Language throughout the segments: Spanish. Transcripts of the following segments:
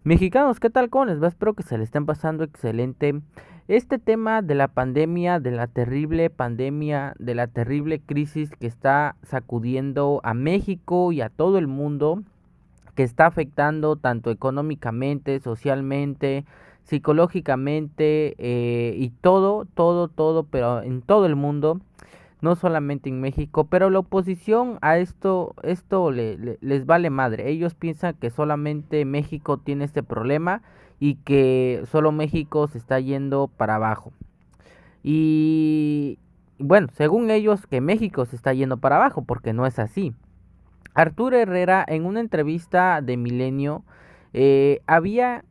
Mexicanos, ¿qué tal? ¿Cómo les va? Espero que se le estén pasando excelente. Este tema de la pandemia, de la terrible pandemia, de la terrible crisis que está sacudiendo a México y a todo el mundo, que está afectando tanto económicamente, socialmente, psicológicamente y todo, pero en todo el mundo, no solamente en México, pero la oposición a esto les vale madre. Ellos piensan que solamente México tiene este problema y que solo México se está yendo para abajo. Y bueno, según ellos que México se está yendo para abajo, porque no es así. Arturo Herrera en una entrevista de Milenio había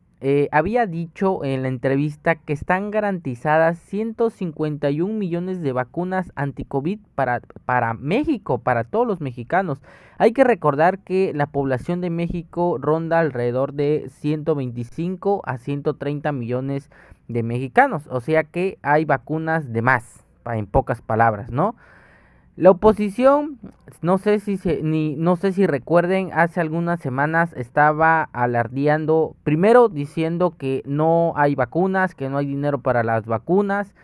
dicho en la entrevista que están garantizadas 151 millones de vacunas anti-COVID para México, para todos los mexicanos. Hay que recordar que la población de México ronda alrededor de 125 a 130 millones de mexicanos, o sea que hay vacunas de más, en pocas palabras, ¿no? La oposición, no sé si recuerden, hace algunas semanas estaba alardeando, primero diciendo que no hay vacunas, que no hay dinero para las vacunas,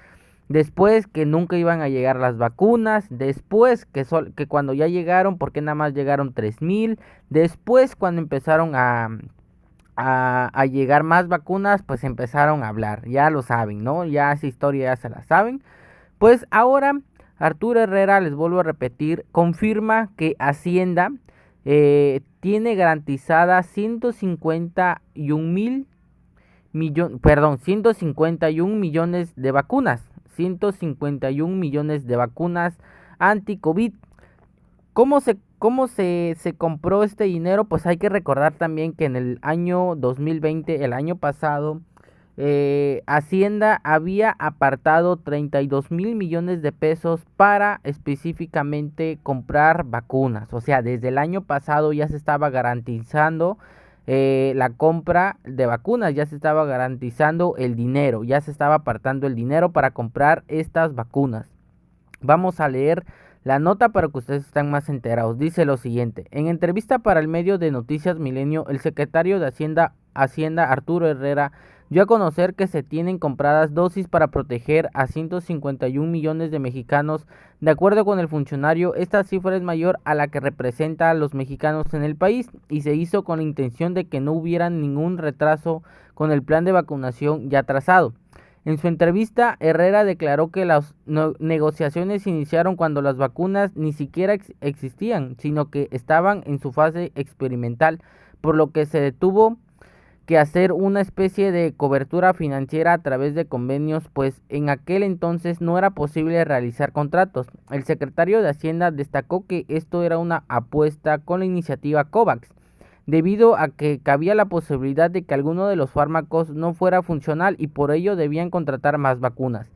después que nunca iban a llegar las vacunas, después que cuando ya llegaron, porque nada más llegaron 3,000, después cuando empezaron a llegar más vacunas, pues empezaron a hablar, ya lo saben, ¿no? Ya esa historia ya se la saben. Pues ahora Arturo Herrera, les vuelvo a repetir, confirma que Hacienda tiene garantizada 151 millones de vacunas, 151 millones de vacunas anti-COVID. ¿Cómo se compró este dinero? Pues hay que recordar también que en el año 2020, el año pasado, Hacienda había apartado 32 mil millones de pesos para específicamente comprar vacunas. O sea, desde el año pasado ya se estaba garantizando la compra de vacunas, ya se estaba garantizando el dinero, ya se estaba apartando el dinero para comprar estas vacunas. Vamos a leer la nota para que ustedes estén más enterados. Dice lo siguiente: en entrevista para el medio de Noticias Milenio, el secretario de Hacienda Arturo Herrera dio a conocer que se tienen compradas dosis para proteger a 151 millones de mexicanos. De acuerdo con el funcionario, esta cifra es mayor a la que representa a los mexicanos en el país y se hizo con la intención de que no hubiera ningún retraso con el plan de vacunación ya trazado. En su entrevista, Herrera declaró que las negociaciones iniciaron cuando las vacunas ni siquiera existían, sino que estaban en su fase experimental, por lo que se detuvo que hacer una especie de cobertura financiera a través de convenios, pues en aquel entonces no era posible realizar contratos. El secretario de Hacienda destacó que esto era una apuesta con la iniciativa COVAX, debido a que cabía la posibilidad de que alguno de los fármacos no fuera funcional y por ello debían contratar más vacunas.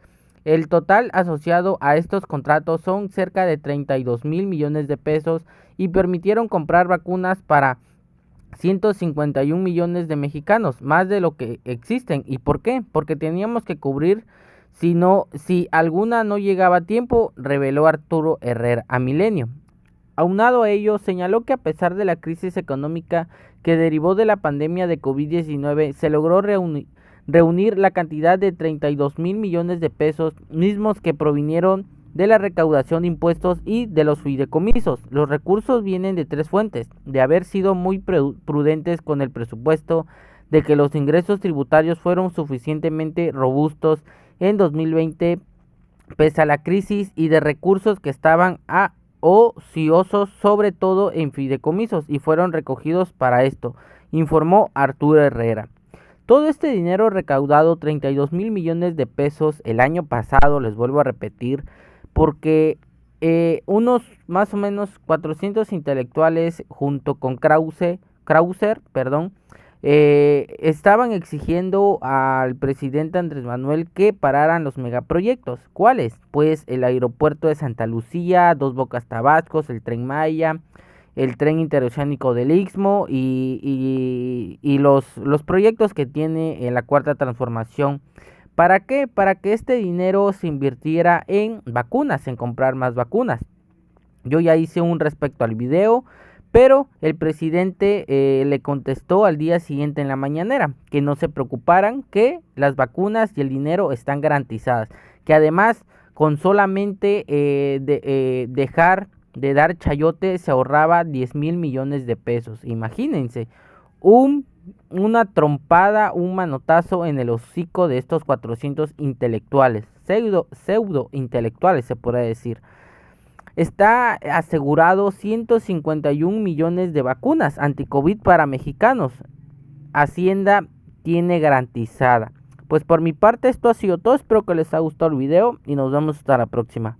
El total asociado a estos contratos son cerca de 32 mil millones de pesos y permitieron comprar vacunas para 151 millones de mexicanos, más de lo que existen. ¿Y por qué? Porque teníamos que cubrir si alguna no llegaba a tiempo, reveló Arturo Herrera a Milenio. Aunado a ello, señaló que a pesar de la crisis económica que derivó de la pandemia de COVID-19, se logró reunir la cantidad de 32 mil millones de pesos, mismos que provinieron de la recaudación de impuestos y de los fideicomisos. Los recursos vienen de tres fuentes: de haber sido muy prudentes con el presupuesto, de que los ingresos tributarios fueron suficientemente robustos en 2020 pese a la crisis, y de recursos que estaban ociosos, sobre todo en fideicomisos, y fueron recogidos para esto, informó Arturo Herrera. Todo este dinero recaudado, 32 mil millones de pesos el año pasado, les vuelvo a repetir, porque unos más o menos 400 intelectuales junto con Krauser, estaban exigiendo al presidente Andrés Manuel que pararan los megaproyectos. ¿Cuáles? Pues el aeropuerto de Santa Lucía, Dos Bocas Tabascos, el Tren Maya, el tren interoceánico del Istmo y los proyectos que tiene en la cuarta transformación. ¿Para qué? Para que este dinero se invirtiera en vacunas, en comprar más vacunas. Yo ya hice un respecto al video, Pero el presidente le contestó al día siguiente en la mañanera que no se preocuparan, que las vacunas y el dinero están garantizadas, que además con solamente dejar de dar chayote se ahorraba 10,000 millones de pesos. Imagínense, un, una trompada, un manotazo en el hocico de estos 400 intelectuales, pseudo intelectuales se podría decir. Está asegurado 151 millones de vacunas anti-COVID para mexicanos. Hacienda tiene garantizada. Pues por mi parte esto ha sido todo. Espero que les haya gustado el video y nos vemos hasta la próxima.